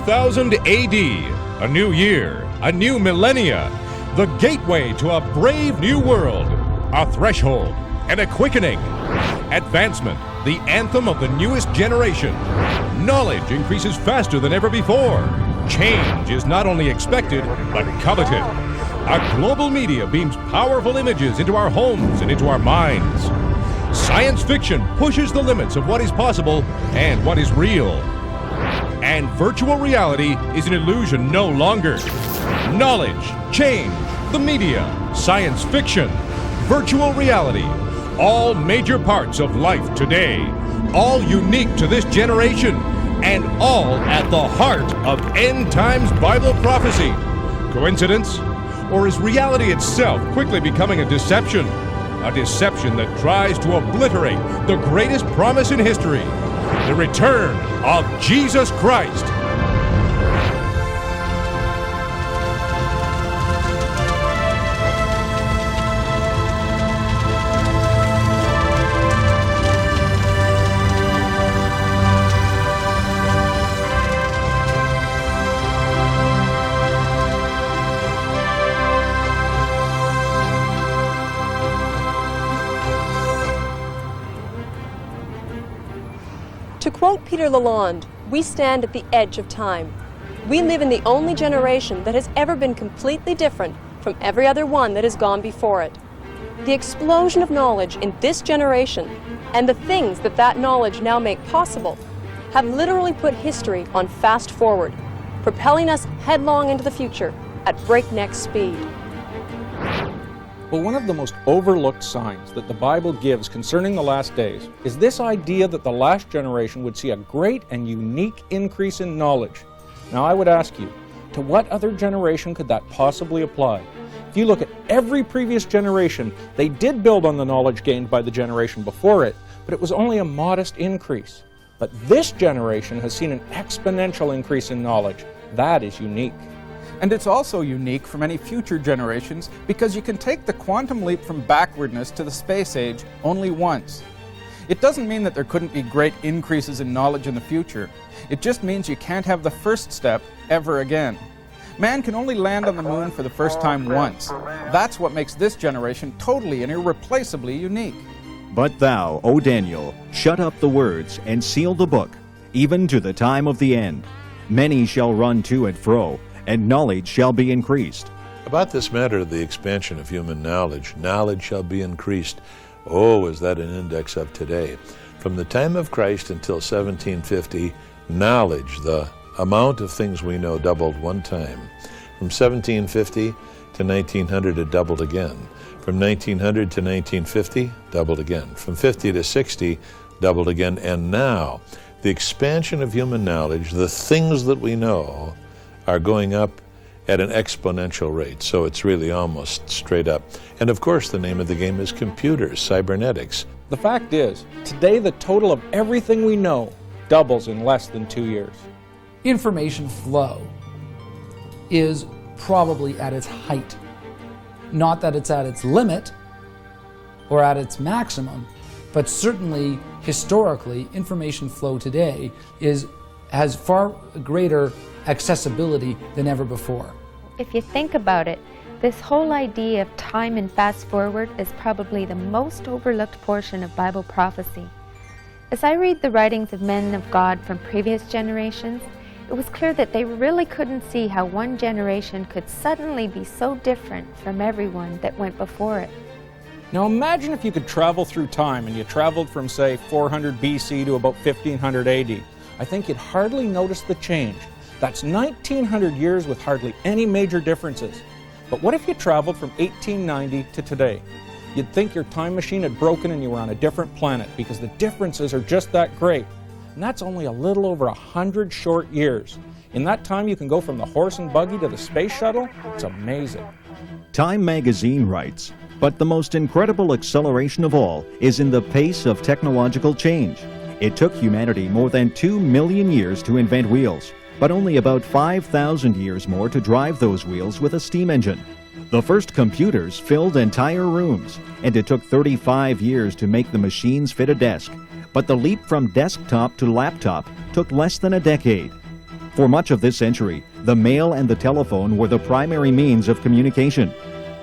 2000 AD, a new year, a new millennia, the gateway to a brave new world, a threshold and a quickening. Advancement, the anthem of the newest generation. Knowledge increases faster than ever before. Change is not only expected, but coveted. Our global media beams powerful images into our homes and into our minds. Science fiction pushes the limits of what is possible and what is real. And virtual reality is an illusion no longer. Knowledge, change, the media, science fiction, virtual reality, all major parts of life today, all unique to this generation, and all at the heart of end times Bible prophecy. Coincidence? Or is reality itself quickly becoming a deception? A deception that tries to obliterate the greatest promise in history, the return of Jesus Christ. To quote Peter Lalonde, we stand at the edge of time. We live in the only generation that has ever been completely different from every other one that has gone before it. The explosion of knowledge in this generation and the things that that knowledge now make possible have literally put history on fast forward, propelling us headlong into the future at breakneck speed. Well, one of the most overlooked signs that the Bible gives concerning the last days is this idea that the last generation would see a great and unique increase in knowledge. Now, I would ask you, to what other generation could that possibly apply? If you look at every previous generation, they did build on the knowledge gained by the generation before it, but it was only a modest increase. But this generation has seen an exponential increase in knowledge. That is unique. And it's also unique from any future generations because you can take the quantum leap from backwardness to the space age only once. It doesn't mean that there couldn't be great increases in knowledge in the future. It just means you can't have the first step ever again. Man can only land on the moon for the first time once. That's what makes this generation totally and irreplaceably unique. But thou, O Daniel, shut up the words and seal the book, even to the time of the end. Many shall run to and fro, and knowledge shall be increased. About this matter of the expansion of human knowledge, knowledge shall be increased. Oh, is that an index of today? From the time of Christ until 1750, knowledge, the amount of things we know, doubled one time. From 1750 to 1900, it doubled again. From 1900 to 1950, doubled again. From 50 to 60, doubled again. And now, the expansion of human knowledge, the things that we know, are going up at an exponential rate, so it's really almost straight up. And of course, the name of the game is computers, cybernetics. The fact is, today the total of everything we know doubles in less than 2 years. Information flow is probably at its height. Not that it's at its limit or at its maximum, but certainly historically, information flow today has far greater accessibility than ever before. If you think about it, this whole idea of time and fast forward is probably the most overlooked portion of Bible prophecy. As I read the writings of men of God from previous generations, it was clear that they really couldn't see how one generation could suddenly be so different from everyone that went before it. Now imagine if you could travel through time and you traveled from, say, 400 BC to about 1500 AD. I think you'd hardly notice the change. That's 1900 years with hardly any major differences. But what if you traveled from 1890 to today? You'd think your time machine had broken and you were on a different planet because the differences are just that great. And that's only a little over 100 short years. In that time you can go from the horse and buggy to the space shuttle. It's amazing. Time magazine writes, but the most incredible acceleration of all is in the pace of technological change. It took humanity more than 2 million years to invent wheels, but only about 5,000 years more to drive those wheels with a steam engine. The first computers filled entire rooms, and it took 35 years to make the machines fit a desk. But the leap from desktop to laptop took less than a decade. For much of this century, the mail and the telephone were the primary means of communication.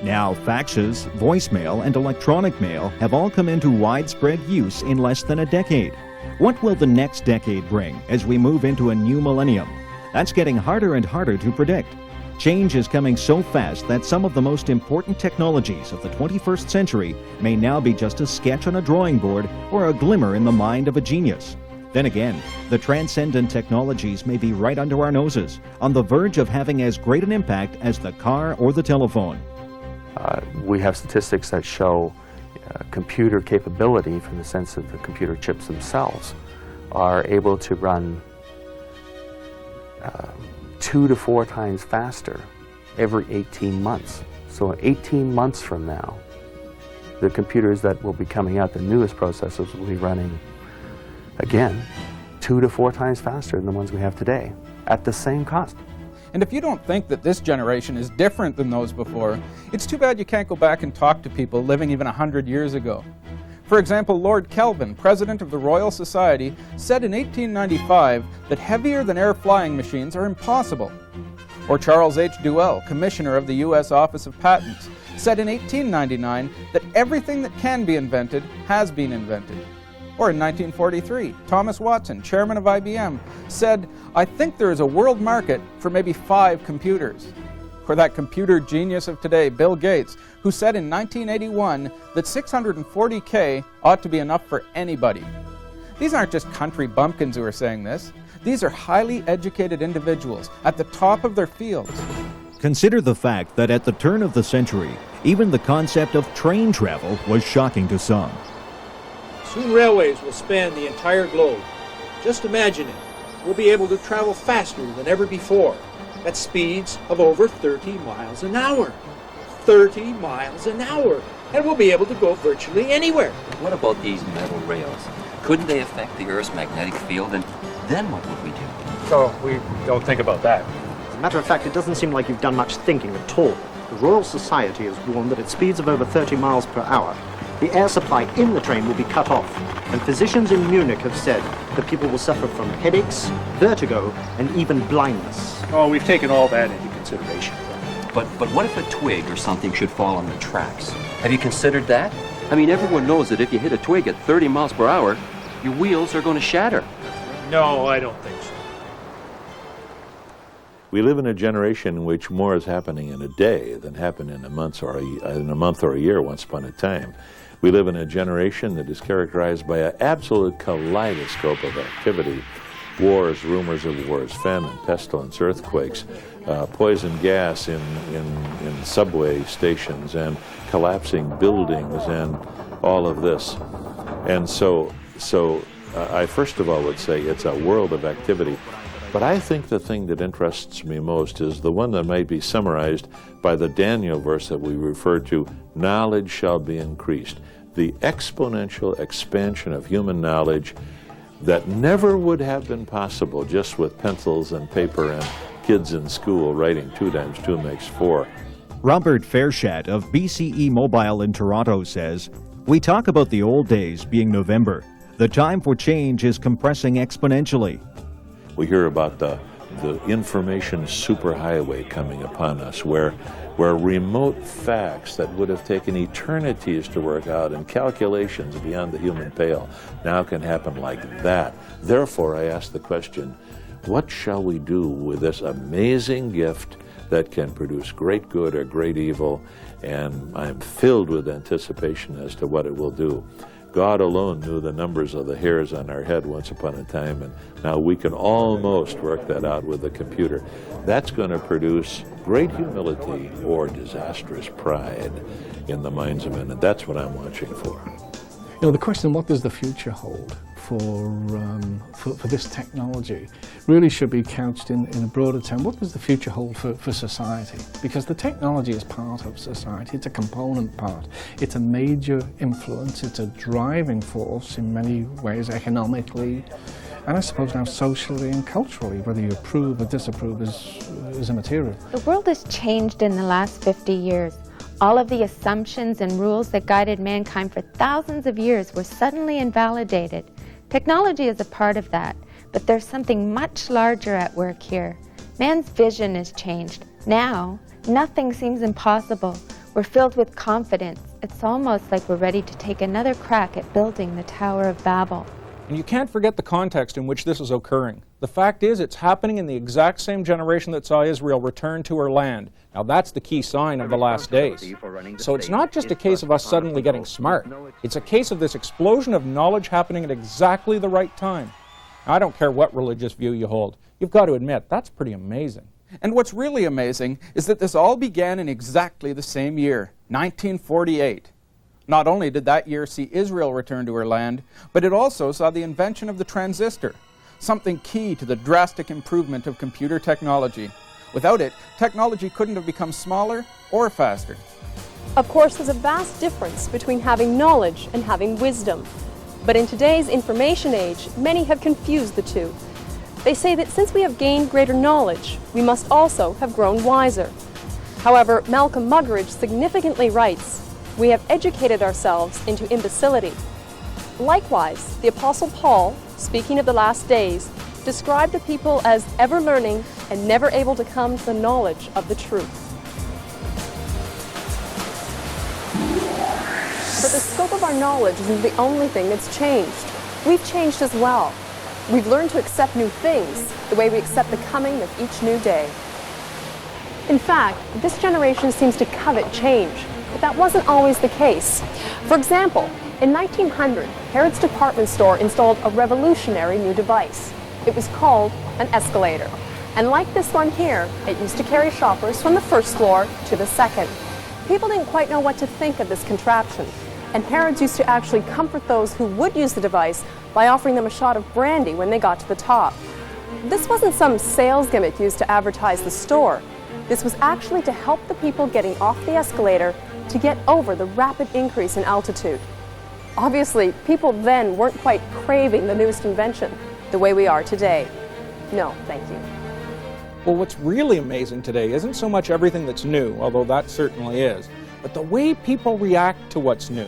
Now, faxes, voicemail, and electronic mail have all come into widespread use in less than a decade. What will the next decade bring as we move into a new millennium? That's getting harder and harder to predict. Change is coming so fast that some of the most important technologies of the 21st century may now be just a sketch on a drawing board or a glimmer in the mind of a genius. Then again, the transcendent technologies may be right under our noses, on the verge of having as great an impact as the car or the telephone. We have statistics that show computer capability, from the sense of the computer chips themselves, are able to run 2 to 4 times faster every 18 months. So 18 months from now, the computers that will be coming out, the newest processors, will be running, again, 2 to 4 times faster than the ones we have today, at the same cost. And if you don't think that this generation is different than those before, it's too bad you can't go back and talk to people living even 100 years ago. For example, Lord Kelvin, president of the Royal Society, said in 1895 that heavier-than-air flying machines are impossible. Or Charles H. Duell, commissioner of the U.S. Office of Patents, said in 1899 that everything that can be invented has been invented. Or in 1943, Thomas Watson, chairman of IBM, said, "I think there is a world market for maybe 5 computers." Or that computer genius of today, Bill Gates, who said in 1981 that 640K ought to be enough for anybody. These aren't just country bumpkins who are saying this. These are highly educated individuals at the top of their fields. Consider the fact that at the turn of the century, even the concept of train travel was shocking to some. Soon railways will span the entire globe. Just imagine it. We'll be able to travel faster than ever before, at speeds of over 30 miles an hour. 30 miles an hour! And we'll be able to go virtually anywhere. What about these metal rails? Couldn't they affect the Earth's magnetic field, and then what would we do? So we don't think about that. As a matter of fact, it doesn't seem like you've done much thinking at all. The Royal Society has warned that at speeds of over 30 miles per hour, the air supply in the train will be cut off, and physicians in Munich have said that people will suffer from headaches, vertigo, and even blindness. Oh, we've taken all that into consideration. But what if a twig or something should fall on the tracks? Have you considered that? I mean, everyone knows that if you hit a twig at 30 miles per hour, your wheels are going to shatter. No, I don't think so. We live in a generation in which more is happening in a day than happened in a month or a year once upon a time. We live in a generation that is characterized by an absolute kaleidoscope of activity. Wars, rumors of wars, famine, pestilence, earthquakes, poison gas in subway stations, and collapsing buildings, and all of this. And so I first of all would say it's a world of activity. But I think the thing that interests me most is the one that might be summarized by the Daniel verse that we referred to: knowledge shall be increased. The exponential expansion of human knowledge that never would have been possible just with pencils and paper and kids in school writing 2 times 2 makes 4. Robert Fairchat of BCE Mobile in Toronto says, "We talk about the old days being November. The time for change is compressing exponentially." We hear about the information superhighway coming upon us, where remote facts that would have taken eternities to work out and calculations beyond the human pale now can happen like that. Therefore, I ask the question, what shall we do with this amazing gift that can produce great good or great evil? And I'm filled with anticipation as to what it will do. God alone knew the numbers of the hairs on our head once upon a time, and now we can almost work that out with the computer. That's going to produce great humility or disastrous pride in the minds of men, and that's what I'm watching for. You know, the question, what does the future hold for this technology, really should be couched in a broader term. What does the future hold for society? Because the technology is part of society, it's a component part, it's a major influence, it's a driving force in many ways, economically, and I suppose now socially and culturally. Whether you approve or disapprove is immaterial. The world has changed in the last 50 years. All of the assumptions and rules that guided mankind for thousands of years were suddenly invalidated. Technology is a part of that, But there's something much larger at work here. Man's vision has changed. Now, nothing seems impossible. We're filled with confidence. It's almost like we're ready to take another crack at building the Tower of Babel. And you can't forget the context in which this is occurring. The fact is, it's happening in the exact same generation that saw Israel return to her land. Now that's the key sign of the last days. So it's not just a case of us suddenly getting smart. It's a case of this explosion of knowledge happening at exactly the right time. Now, I don't care what religious view you hold. You've got to admit, that's pretty amazing. And what's really amazing is that this all began in exactly the same year, 1948. Not only did that year see Israel return to her land, but it also saw the invention of the transistor, something key to the drastic improvement of computer technology. Without it, technology couldn't have become smaller or faster. Of course, there's a vast difference between having knowledge and having wisdom. But in today's information age, many have confused the two. They say that since we have gained greater knowledge, we must also have grown wiser. However, Malcolm Muggeridge significantly writes, "We have educated ourselves into imbecility." Likewise, the Apostle Paul, speaking of the last days, described the people as ever learning and never able to come to the knowledge of the truth. But the scope of our knowledge isn't the only thing that's changed. We've changed as well. We've learned to accept new things the way we accept the coming of each new day. In fact, this generation seems to covet change, but that wasn't always the case. For example, in 1900, Harrods department store installed a revolutionary new device. It was called an escalator. And like this one here, it used to carry shoppers from the first floor to the second. People didn't quite know what to think of this contraption, and Harrods used to actually comfort those who would use the device by offering them a shot of brandy when they got to the top. This wasn't some sales gimmick used to advertise the store. This was actually to help the people getting off the escalator to get over the rapid increase in altitude. Obviously, people then weren't quite craving the newest invention the way we are today. No, thank you. Well, what's really amazing today isn't so much everything that's new, although that certainly is, but the way people react to what's new.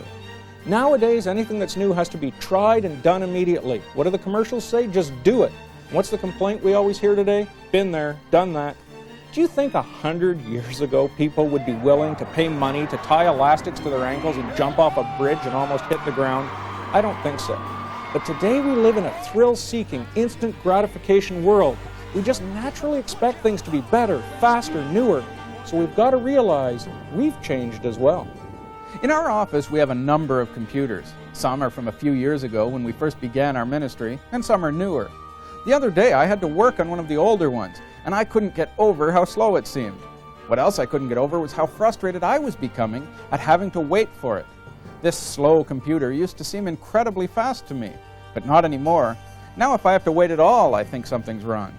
Nowadays, anything that's new has to be tried and done immediately. What do the commercials say? Just do it. What's the complaint we always hear today? Been there, done that. Do you think 100 years ago people would be willing to pay money to tie elastics to their ankles and jump off a bridge and almost hit the ground? I don't think so. But today we live in a thrill-seeking, instant gratification world. We just naturally expect things to be better, faster, newer. So we've got to realize we've changed as well. In our office, we have a number of computers. Some are from a few years ago when we first began our ministry, and some are newer. The other day, I had to work on one of the older ones, and I couldn't get over how slow it seemed. What else I couldn't get over was how frustrated I was becoming at having to wait for it. This slow computer used to seem incredibly fast to me, but not anymore. Now if I have to wait at all, I think something's wrong.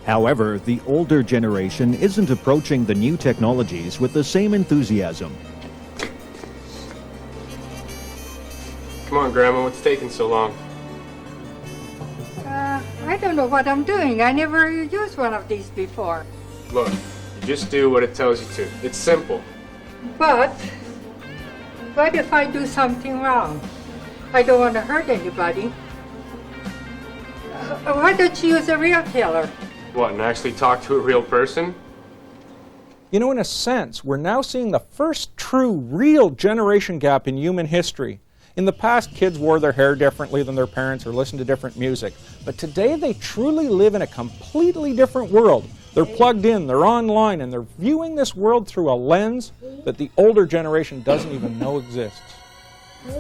However, the older generation isn't approaching the new technologies with the same enthusiasm. Come on, Grandma, what's taking so long? I don't know what I'm doing. I never used one of these before. Look, you just do what it tells you to. It's simple. But what if I do something wrong? I don't want to hurt anybody. Why don't you use a real killer? What, and actually talk to a real person? You know, in a sense, we're now seeing the first true, real generation gap in human history. In the past, kids wore their hair differently than their parents or listened to different music. But today, they truly live in a completely different world. They're plugged in, they're online, and they're viewing this world through a lens that the older generation doesn't even know exists.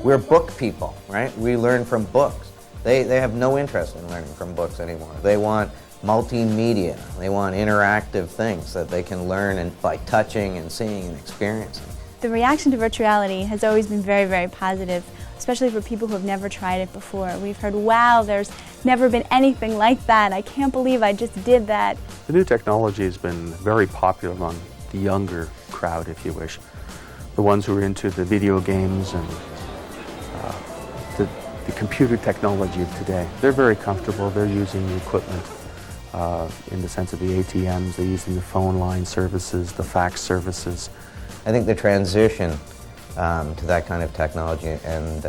We're book people, right? We learn from books. They have no interest in learning from books anymore. They want multimedia. They want interactive things that they can learn by touching and seeing and experiencing. The reaction to virtual reality has always been very, very positive, especially for people who have never tried it before. We've heard, wow, there's never been anything like that. I can't believe I just did that. The new technology has been very popular among the younger crowd, if you wish. The ones who are into the video games and the computer technology of today. They're very comfortable. They're using the equipment in the sense of the ATMs. They're using the phone line services, the fax services. I think the transition to that kind of technology and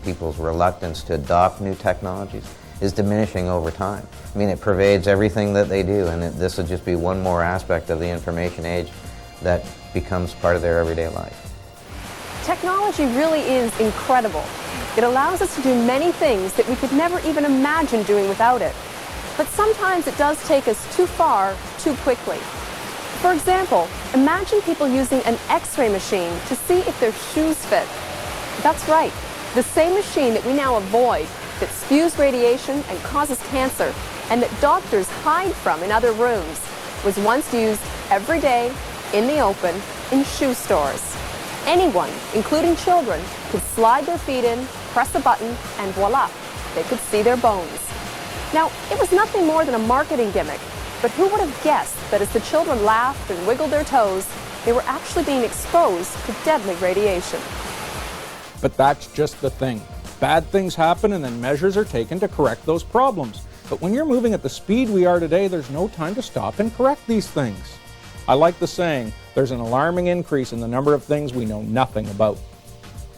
people's reluctance to adopt new technologies is diminishing over time. I mean, it pervades everything that they do, and this would just be one more aspect of the information age that becomes part of their everyday life. Technology really is incredible. It allows us to do many things that we could never even imagine doing without it. But sometimes it does take us too far, too quickly. For example, imagine people using an X-ray machine to see if their shoes fit. That's right, the same machine that we now avoid, that spews radiation and causes cancer, and that doctors hide from in other rooms, was once used every day, in the open, in shoe stores. Anyone, including children, could slide their feet in, press a button, and voila, they could see their bones. Now, it was nothing more than a marketing gimmick, but who would have guessed that as the children laughed and wiggled their toes, they were actually being exposed to deadly radiation? But that's just the thing. Bad things happen and then measures are taken to correct those problems. But when you're moving at the speed we are today, there's no time to stop and correct these things. I like the saying, there's an alarming increase in the number of things we know nothing about.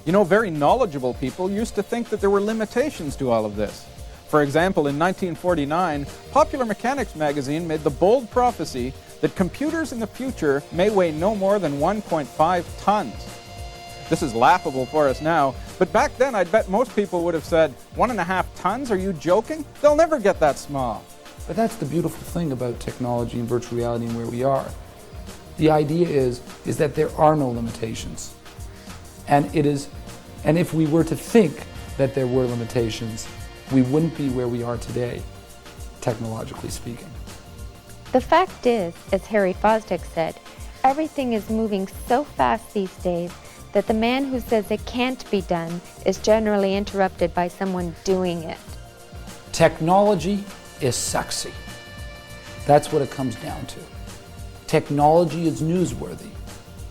You know, very knowledgeable people used to think that there were limitations to all of this. For example, in 1949, Popular Mechanics magazine made the bold prophecy that computers in the future may weigh no more than 1.5 tons. This is laughable for us now, but back then I'd bet most people would have said, 1.5 tons? Are you joking? They'll never get that small. But that's the beautiful thing about technology and virtual reality and where we are. The idea is that there are no limitations. And if we were to think that there were limitations, we wouldn't be where we are today, technologically speaking. The fact is, as Harry Fosdick said, everything is moving so fast these days that the man who says it can't be done is generally interrupted by someone doing it. Technology is sexy. That's what it comes down to. Technology is newsworthy.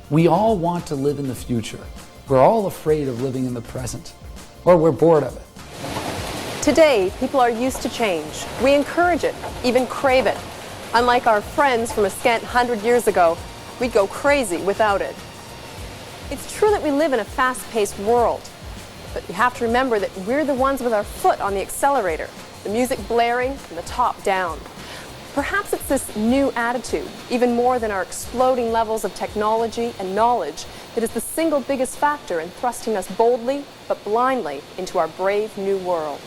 We all want to live in the future. We're all afraid of living in the present, or we're bored of it. Today, people are used to change. We encourage it, even crave it. Unlike our friends from a scant 100 years ago, we'd go crazy without it. It's true that we live in a fast-paced world, but you have to remember that we're the ones with our foot on the accelerator, the music blaring from the top down. Perhaps it's this new attitude, even more than our exploding levels of technology and knowledge, that is the single biggest factor in thrusting us boldly but blindly into our brave new world.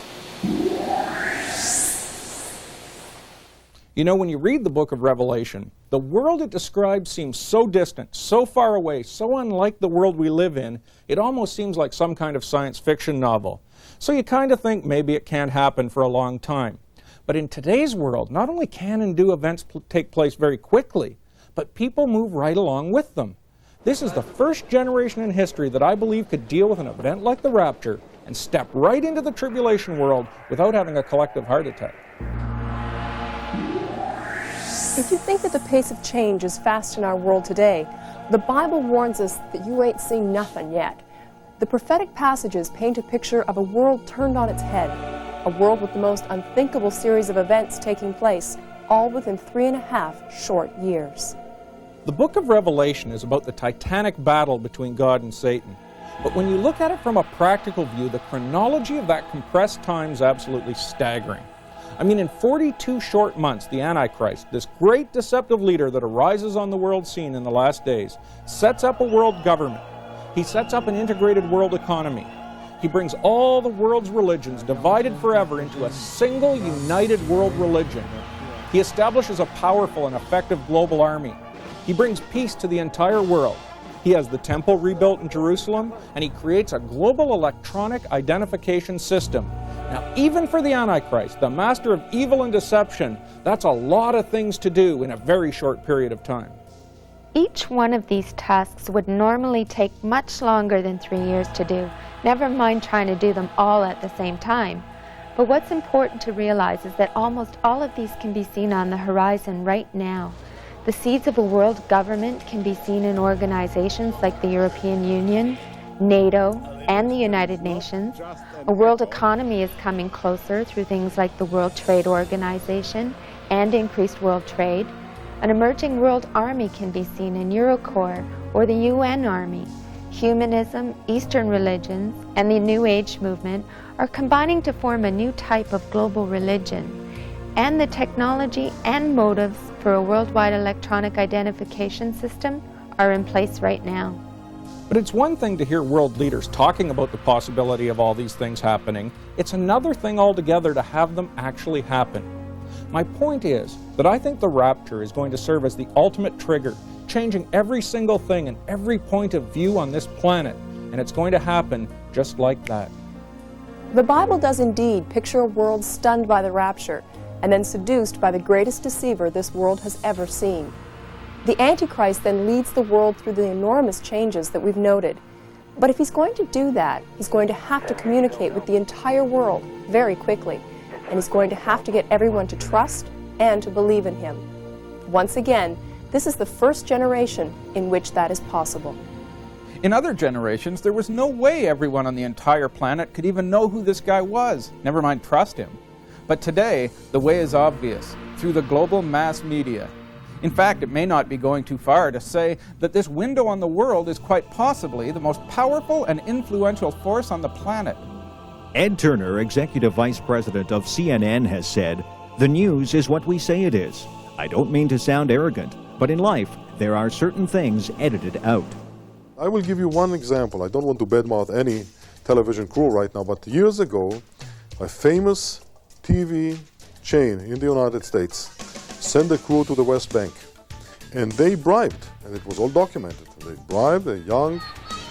You know, when you read the book of Revelation, the world it describes seems so distant, so far away, so unlike the world we live in, it almost seems like some kind of science fiction novel. So you kind of think maybe it can't happen for a long time. But in today's world, not only can and do events take place very quickly, but people move right along with them. This is the first generation in history that I believe could deal with an event like the rapture and step right into the tribulation world without having a collective heart attack. If you think that the pace of change is fast in our world today, the Bible warns us that you ain't seen nothing yet. The prophetic passages paint a picture of a world turned on its head, a world with the most unthinkable series of events taking place, all within 3.5 short years. The book of Revelation is about the titanic battle between God and Satan. But when you look at it from a practical view, the chronology of that compressed time is absolutely staggering. I mean, in 42 short months, the Antichrist, this great deceptive leader that arises on the world scene in the last days, sets up a world government. He sets up an integrated world economy. He brings all the world's religions divided forever into a single united world religion. He establishes a powerful and effective global army. He brings peace to the entire world. He has the temple rebuilt in Jerusalem, and he creates a global electronic identification system. Now, even for the Antichrist, the master of evil and deception, that's a lot of things to do in a very short period of time. Each one of these tasks would normally take much longer than 3 years to do, never mind trying to do them all at the same time. But what's important to realize is that almost all of these can be seen on the horizon right now. The seeds of a world government can be seen in organizations like the European Union, NATO, and the United Nations. A world economy is coming closer through things like the World Trade Organization and increased world trade. An emerging world army can be seen in Eurocorps or the UN Army. Humanism, Eastern religions, and the New Age movement are combining to form a new type of global religion, and the technology and motives for a worldwide electronic identification system are in place right now. But it's one thing to hear world leaders talking about the possibility of all these things happening. It's another thing altogether to have them actually happen. My point is that I think the rapture is going to serve as the ultimate trigger, changing every single thing and every point of view on this planet, and it's going to happen just like that. The Bible does indeed picture a world stunned by the rapture and then seduced by the greatest deceiver this world has ever seen. The Antichrist then leads the world through the enormous changes that we've noted. But if he's going to do that, he's going to have to communicate with the entire world very quickly, and he's going to have to get everyone to trust and to believe in him. Once again, this is the first generation in which that is possible. In other generations, there was no way everyone on the entire planet could even know who this guy was, never mind trust him. But today, the way is obvious, through the global mass media. In fact, it may not be going too far to say that this window on the world is quite possibly the most powerful and influential force on the planet. Ed Turner, Executive Vice President of CNN, has said, "The news is what we say it is. I don't mean to sound arrogant, but in life, there are certain things edited out." I will give you one example. I don't want to badmouth any television crew right now, but years ago, a famous TV chain in the United States sent a crew to the West Bank, and they bribed, and it was all documented, they bribed a young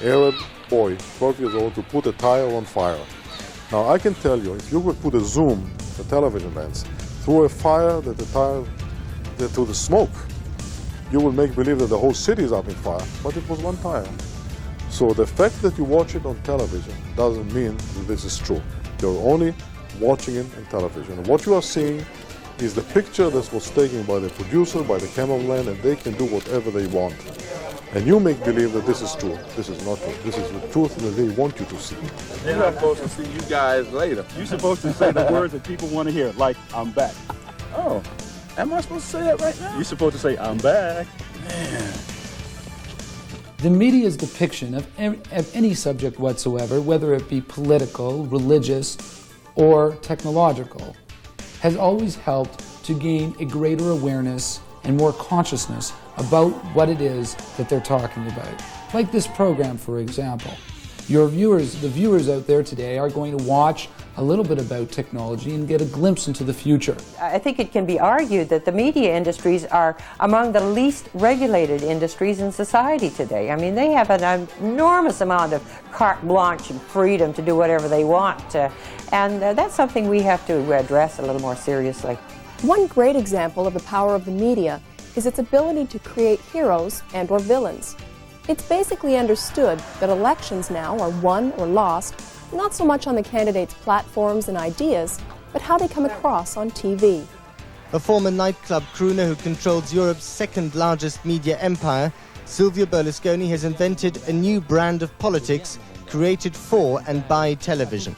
Arab boy, 12 years old, to put a tire on fire. Now I can tell you, if you would put a zoom, the television lens, through a fire, to the smoke, you will make believe that the whole city is up in fire, but it was one tire. So the fact that you watch it on television doesn't mean that this is true. You're only watching it on television. And what you are seeing is the picture that was taken by the producer, by the cameraman, and they can do whatever they want. And you make believe that this is true. This is not true. This is the truth that they want you to see. They're not supposed to see you guys later. You're supposed to say the words that people want to hear, like, I'm back. Oh, am I supposed to say that right now? You're supposed to say, I'm back. Man. The media's depiction of any subject whatsoever, whether it be political, religious, or technological, has always helped to gain a greater awareness and more consciousness about what it is that they're talking about. Like this program, for example. The viewers out there today are going to watch a little bit about technology and get a glimpse into the future. I think it can be argued that the media industries are among the least regulated industries in society today. I mean, they have an enormous amount of carte blanche and freedom to do whatever they want. And that's something we have to address a little more seriously. One great example of the power of the media is its ability to create heroes and or villains. It's basically understood that elections now are won or lost not so much on the candidates' platforms and ideas, but how they come across on TV. A former nightclub crooner who controls Europe's second largest media empire, Silvio Berlusconi has invented a new brand of politics created for and by television.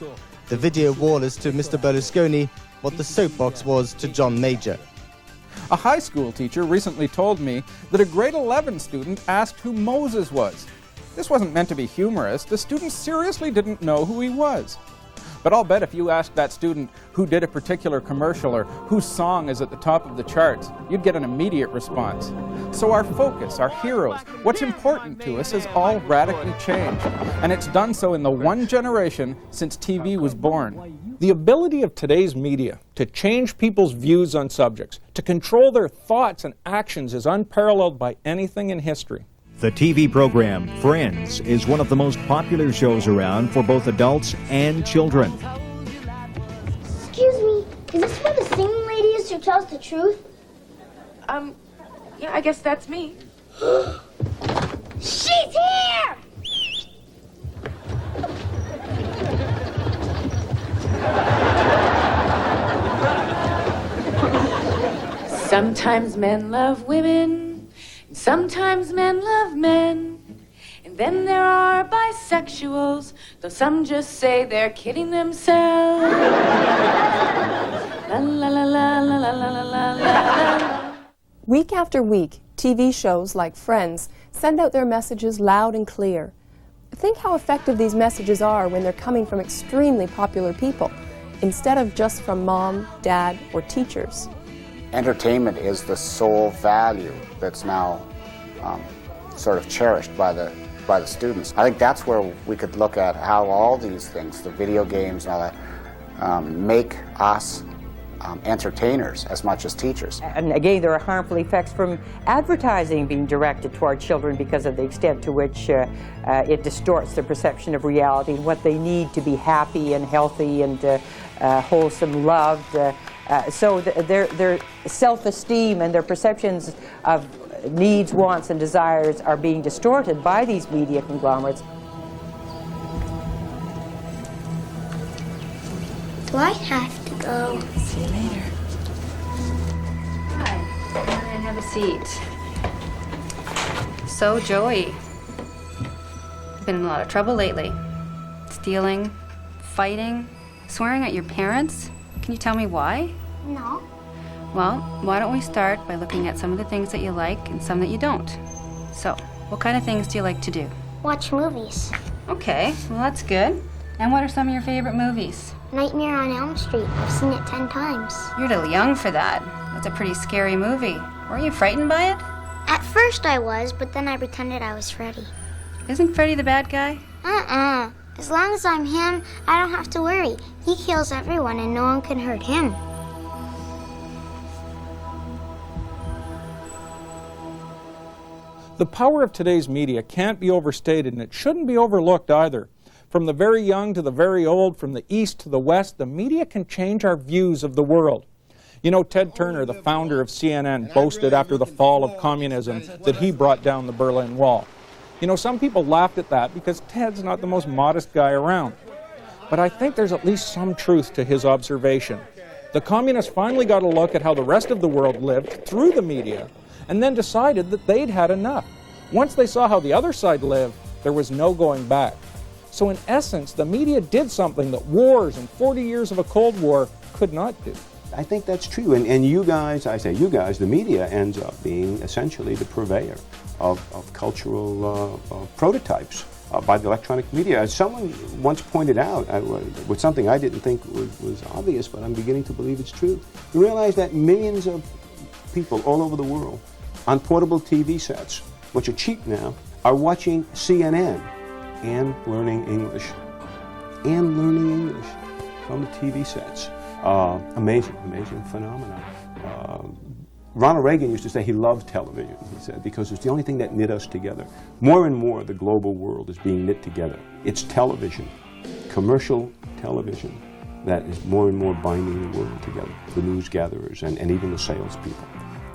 The video wall is to Mr. Berlusconi what the soapbox was to John Major. A high school teacher recently told me that a grade 11 student asked who Moses was. This wasn't meant to be humorous. The student seriously didn't know who he was. But I'll bet if you asked that student who did a particular commercial or whose song is at the top of the charts, you'd get an immediate response. So our focus, our heroes, what's important to us has all radically changed. And it's done so in the one generation since TV was born. The ability of today's media to change people's views on subjects, to control their thoughts and actions is unparalleled by anything in history. The TV program Friends is one of the most popular shows around for both adults and children. Excuse me, is this where the singing lady is who tells the truth? Yeah, I guess that's me. She's here! Sometimes men love women, and sometimes men love men. And then there are bisexuals, though some just say they're kidding themselves. La la la la la la la la la. Week after week, TV shows like Friends send out their messages loud and clear. Think how effective these messages are when they're coming from extremely popular people, instead of just from mom, dad, or teachers. Entertainment is the sole value that's now sort of cherished by the students. I think that's where we could look at how all these things, the video games and all that, make us entertainers as much as teachers. And again, there are harmful effects from advertising being directed toward children because of the extent to which it distorts their perception of reality and what they need to be happy and healthy and wholesome, loved. So their self-esteem and their perceptions of needs, wants, and desires are being distorted by these media conglomerates. Do I have to go? See you later. Hi, come in and have a seat. So, Joey, you've been in a lot of trouble lately. Stealing, fighting, swearing at your parents. Can you tell me why? No. Well, why don't we start by looking at some of the things that you like and some that you don't. So, what kind of things do you like to do? Watch movies. Okay, well that's good. And what are some of your favorite movies? Nightmare on Elm Street. I've seen it 10 times. You're a little young for that. That's a pretty scary movie. Weren't you frightened by it? At first I was, but then I pretended I was Freddy. Isn't Freddy the bad guy? As long as I'm him, I don't have to worry. He kills everyone and no one can hurt him. The power of today's media can't be overstated, and it shouldn't be overlooked either. From the very young to the very old, from the east to the west, the media can change our views of the world. You know, Ted Turner, the founder of CNN, boasted after the fall of communism that he brought down the Berlin Wall. You know, some people laughed at that because Ted's not the most modest guy around. But I think there's at least some truth to his observation. The communists finally got a look at how the rest of the world lived through the media, and then decided that they'd had enough. Once they saw how the other side lived, there was no going back. So in essence, the media did something that wars and 40 years of a Cold War could not do. I think that's true. And you guys, I say you guys, the media ends up being essentially the purveyor of cultural prototypes by the electronic media. As someone once pointed out, with something I didn't think was obvious, but I'm beginning to believe it's true. You realize that millions of people all over the world on portable TV sets, which are cheap now, are watching CNN and learning English. From the TV sets. Amazing phenomenon. Ronald Reagan used to say he loved television, he said, because it's the only thing that knit us together. More and more, the global world is being knit together. It's television, commercial television, that is more and more binding the world together, the news gatherers and even the salespeople.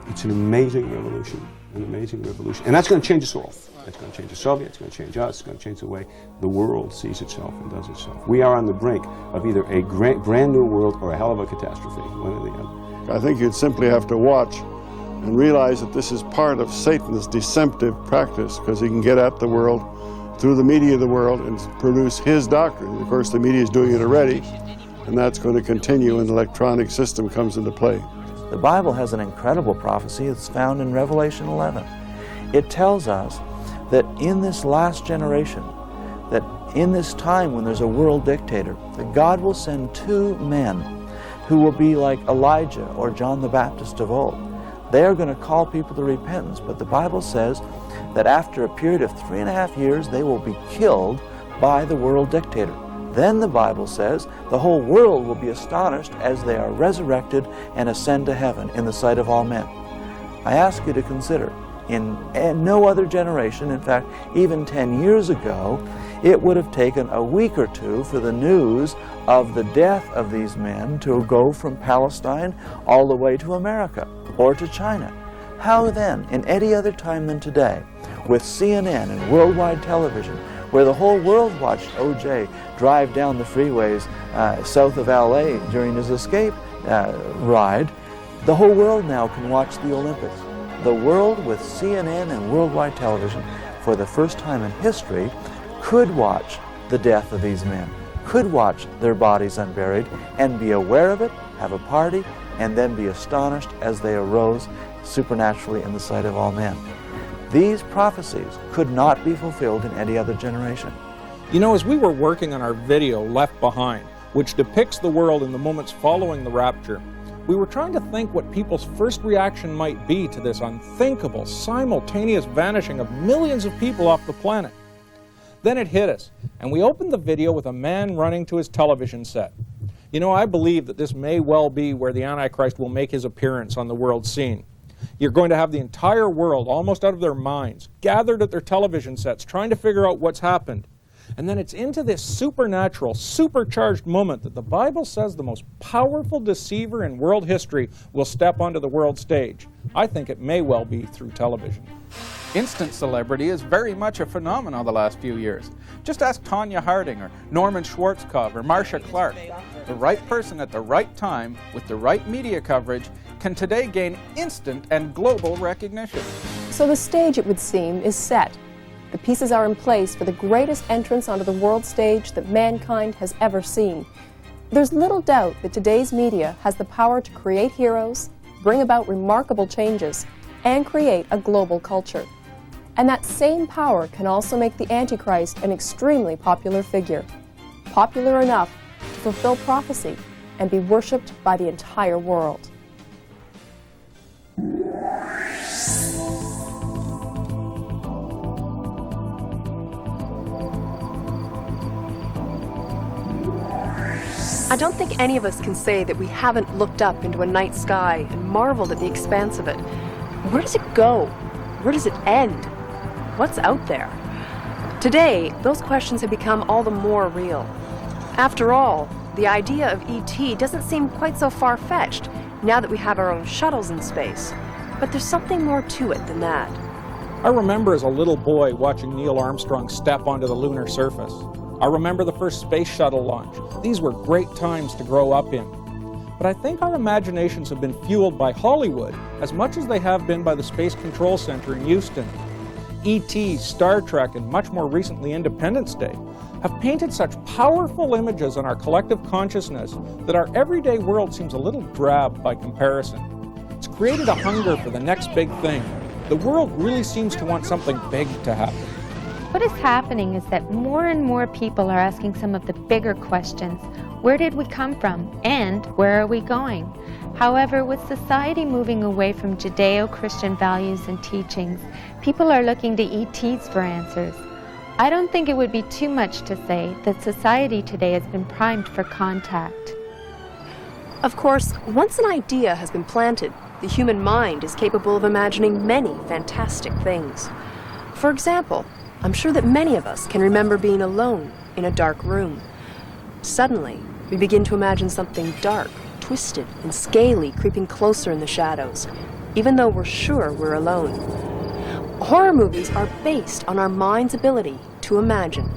It's an amazing revolution. And that's going to change us all. It's going to change the Soviets, it's going to change us, it's going to change the way the world sees itself and does itself. We are on the brink of either a brand new world or a hell of a catastrophe, one or the other. I think you'd simply have to watch and realize that this is part of Satan's deceptive practice, because he can get at the world through the media of the world and produce his doctrine. Of course, the media is doing it already, and that's going to continue when the electronic system comes into play. The Bible has an incredible prophecy that's found in Revelation 11. It tells us that in this last generation, that in this time when there's a world dictator, that God will send two men who will be like Elijah or John the Baptist of old. They are going to call people to repentance, but the Bible says that after a period of 3.5 years, they will be killed by the world dictator. Then the Bible says the whole world will be astonished as they are resurrected and ascend to heaven in the sight of all men. I ask you to consider, in no other generation, in fact, even 10 years ago, it would have taken a week or two for the news of the death of these men to go from Palestine all the way to America or to China. How then, in any other time than today, with CNN and worldwide television, where the whole world watched O.J. drive down the freeways south of L.A. during his escape ride, the whole world now can watch the Olympics. The world with CNN and worldwide television, for the first time in history, could watch the death of these men, could watch their bodies unburied, and be aware of it, have a party, and then be astonished as they arose supernaturally in the sight of all men. These prophecies could not be fulfilled in any other generation. You know, as we were working on our video, Left Behind, which depicts the world in the moments following the rapture, we were trying to think what people's first reaction might be to this unthinkable, simultaneous vanishing of millions of people off the planet. Then it hit us, and we opened the video with a man running to his television set. You know, I believe that this may well be where the Antichrist will make his appearance on the world scene. You're going to have the entire world, almost out of their minds, gathered at their television sets, trying to figure out what's happened. And then it's into this supernatural, supercharged moment that the Bible says the most powerful deceiver in world history will step onto the world stage. I think it may well be through television. Instant celebrity is very much a phenomenon the last few years. Just ask Tonya Harding or Norman Schwarzkopf or Marcia Clark. The right person at the right time with the right media coverage can today gain instant and global recognition. So the stage, it would seem, is set. The pieces are in place for the greatest entrance onto the world stage that mankind has ever seen. There's little doubt that today's media has the power to create heroes, bring about remarkable changes, and create a global culture. And that same power can also make the Antichrist an extremely popular figure. Popular enough to fulfill prophecy and be worshipped by the entire world. I don't think any of us can say that we haven't looked up into a night sky and marveled at the expanse of it. Where does it go? Where does it end? What's out there? Today, those questions have become all the more real. After all, the idea of ET doesn't seem quite so far-fetched now that we have our own shuttles in space. But there's something more to it than that. I remember as a little boy watching Neil Armstrong step onto the lunar surface. I remember the first space shuttle launch. These were great times to grow up in. But I think our imaginations have been fueled by Hollywood as much as they have been by the Space Control Center in Houston. E.T., Star Trek, and much more recently Independence Day have painted such powerful images on our collective consciousness that our everyday world seems a little drab by comparison. It's created a hunger for the next big thing. The world really seems to want something big to happen. What is happening is that more and more people are asking some of the bigger questions. Where did we come from? And where are we going? However, with society moving away from Judeo-Christian values and teachings, people are looking to ETs for answers. I don't think it would be too much to say that society today has been primed for contact. Of course, once an idea has been planted, the human mind is capable of imagining many fantastic things. For example, I'm sure that many of us can remember being alone in a dark room. Suddenly, we begin to imagine something dark, twisted, and scaly creeping closer in the shadows, even though we're sure we're alone. Horror movies are based on our mind's ability to imagine.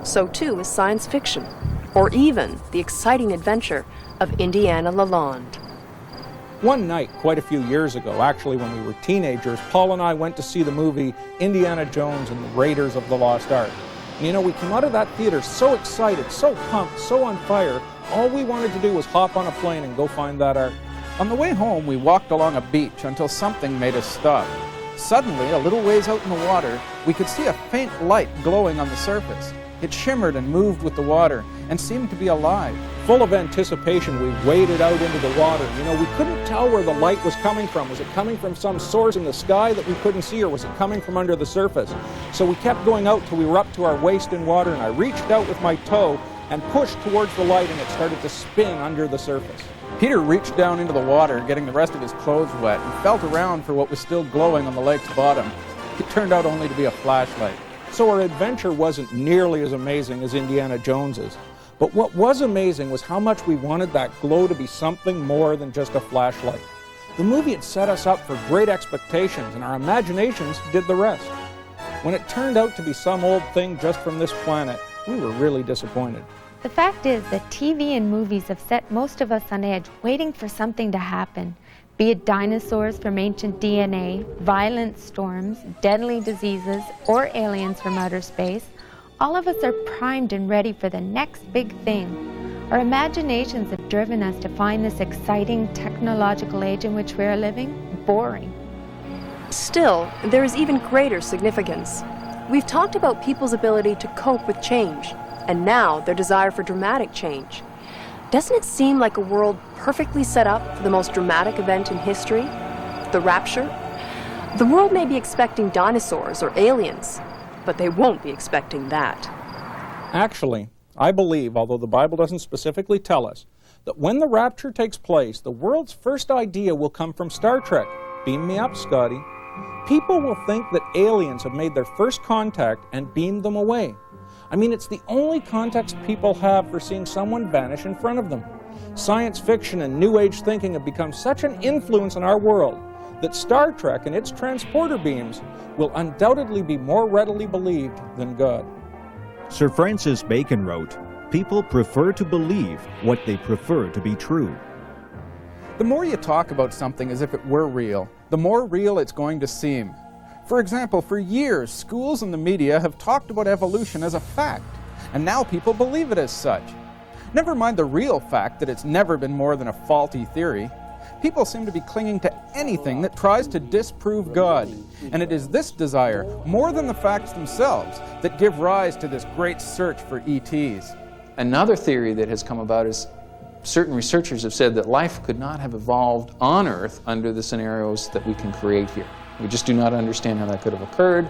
So too is science fiction, or even the exciting adventure of Indiana Lalonde. One night, quite a few years ago, actually when we were teenagers, Paul and I went to see the movie Indiana Jones and the Raiders of the Lost Ark. And you know, we came out of that theater so excited, so pumped, so on fire, all we wanted to do was hop on a plane and go find that ark. On the way home, we walked along a beach until something made us stop. Suddenly, a little ways out in the water, we could see a faint light glowing on the surface. It shimmered and moved with the water and seemed to be alive. Full of anticipation, we waded out into the water. You know, we couldn't tell where the light was coming from. Was it coming from some source in the sky that we couldn't see, or was it coming from under the surface? So we kept going out till we were up to our waist in water, and I reached out with my toe and pushed towards the light, and it started to spin under the surface. Peter reached down into the water, getting the rest of his clothes wet, and felt around for what was still glowing on the lake's bottom. It turned out only to be a flashlight. So our adventure wasn't nearly as amazing as Indiana Jones's. But what was amazing was how much we wanted that glow to be something more than just a flashlight. The movie had set us up for great expectations, and our imaginations did the rest. When it turned out to be some old thing just from this planet, we were really disappointed. The fact is that TV and movies have set most of us on edge, waiting for something to happen. Be it dinosaurs from ancient DNA, violent storms, deadly diseases, or aliens from outer space, all of us are primed and ready for the next big thing. Our imaginations have driven us to find this exciting technological age in which we are living boring. Still, there is even greater significance. We've talked about people's ability to cope with change, and now their desire for dramatic change. Doesn't it seem like a world perfectly set up for the most dramatic event in history? The rapture? The world may be expecting dinosaurs or aliens, but they won't be expecting that. Actually, I believe, although the Bible doesn't specifically tell us, that when the rapture takes place, the world's first idea will come from Star Trek. Beam me up, Scotty. People will think that aliens have made their first contact and beamed them away. I mean, it's the only context people have for seeing someone vanish in front of them. Science fiction and New Age thinking have become such an influence in our world that Star Trek and its transporter beams will undoubtedly be more readily believed than God. Sir Francis Bacon wrote, "People prefer to believe what they prefer to be true." The more you talk about something as if it were real, the more real it's going to seem. For example, for years, schools and the media have talked about evolution as a fact, and now people believe it as such. Never mind the real fact that it's never been more than a faulty theory. People seem to be clinging to anything that tries to disprove God, and it is this desire, more than the facts themselves, that give rise to this great search for ETs. Another theory that has come about is certain researchers have said that life could not have evolved on Earth under the scenarios that we can create here. We just do not understand how that could have occurred,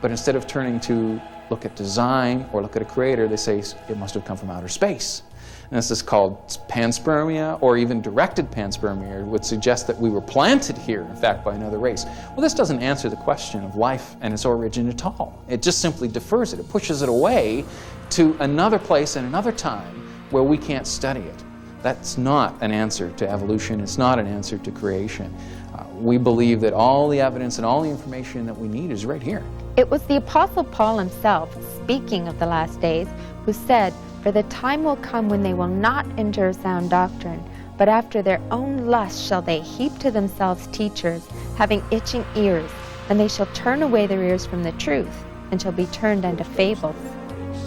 but instead of turning to look at design or look at a creator, they say it must have come from outer space. And this is called panspermia, or even directed panspermia, would suggest that we were planted here, in fact, by another race. Well, this doesn't answer the question of life and its origin at all. It just simply defers it. It pushes it away to another place and another time where we can't study it. That's not an answer to evolution. It's not an answer to creation. We believe that all the evidence and all the information that we need is right here. It was the Apostle Paul himself, speaking of the last days, who said, "For the time will come when they will not endure sound doctrine, but after their own lust shall they heap to themselves teachers, having itching ears, and they shall turn away their ears from the truth, and shall be turned unto fables."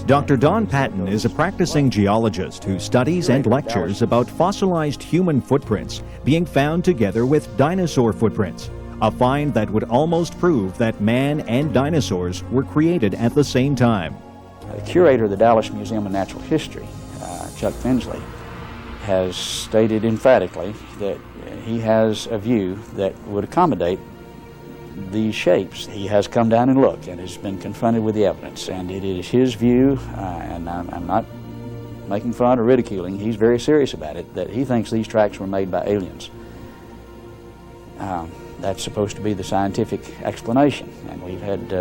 Dr. Don Patton is a practicing geologist who studies and lectures about fossilized human footprints being found together with dinosaur footprints, a find that would almost prove that man and dinosaurs were created at the same time. The curator of the Dallas Museum of Natural History, Chuck Finsley, has stated emphatically that he has a view that would accommodate these shapes. He has come down and looked and has been confronted with the evidence, and it is his view, and I'm not making fun or ridiculing, he's very serious about it, that he thinks these tracks were made by aliens. That's supposed to be the scientific explanation, and we've had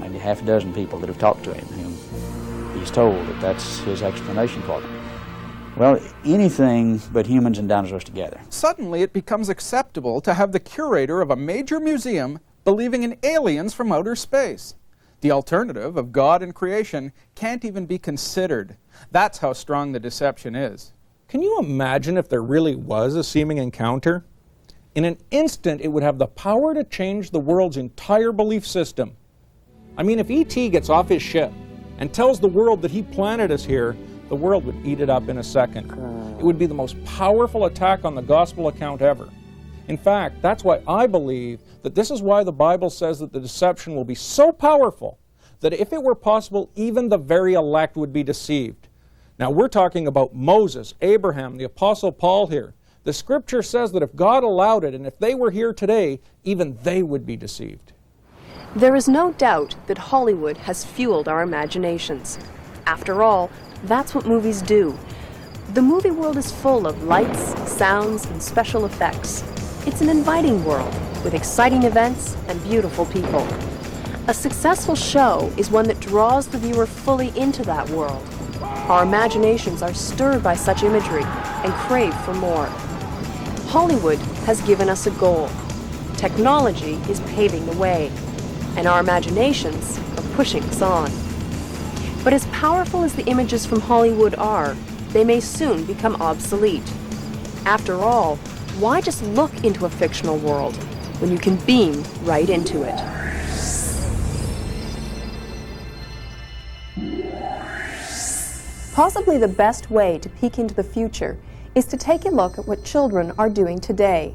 maybe half a dozen people that have talked to him whom he's told that that's his explanation for them. Well, anything but humans and dinosaurs together. Suddenly it becomes acceptable to have the curator of a major museum believing in aliens from outer space. The alternative of God and creation can't even be considered. That's how strong the deception is. Can you imagine if there really was a seeming encounter? In an instant, it would have the power to change the world's entire belief system. I mean, if E.T. gets off his ship and tells the world that he planted us here, the world would eat it up in a second. It would be the most powerful attack on the gospel account ever. In fact, that's why I believe that this is why the Bible says that the deception will be so powerful that if it were possible, even the very elect would be deceived. Now, we're talking about Moses, Abraham, the Apostle Paul here. The Scripture says that if God allowed it, and if they were here today, even they would be deceived. There is no doubt that Hollywood has fueled our imaginations. After all, that's what movies do. The movie world is full of lights, sounds, and special effects. It's an inviting world with exciting events and beautiful people. A successful show is one that draws the viewer fully into that world. Our imaginations are stirred by such imagery and crave for more. Hollywood has given us a goal. Technology is paving the way, and our imaginations are pushing us on. But as powerful as the images from Hollywood are, they may soon become obsolete. After all, why just look into a fictional world when you can beam right into it? Possibly the best way to peek into the future is to take a look at what children are doing today.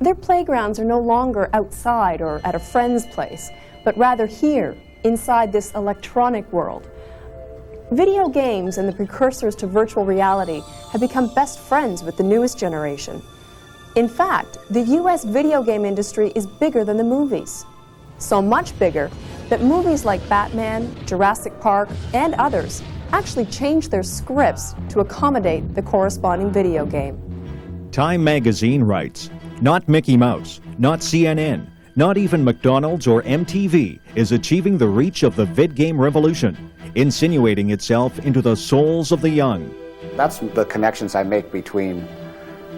Their playgrounds are no longer outside or at a friend's place, but rather here, inside this electronic world. Video games and the precursors to virtual reality have become best friends with the newest generation. In fact, the US video game industry is bigger than the movies. So much bigger that movies like Batman, Jurassic Park, and others actually changed their scripts to accommodate the corresponding video game. Time magazine writes, not Mickey Mouse, not CNN, not even McDonald's or MTV is achieving the reach of the vid game revolution, insinuating itself into the souls of the young. That's the connections I make between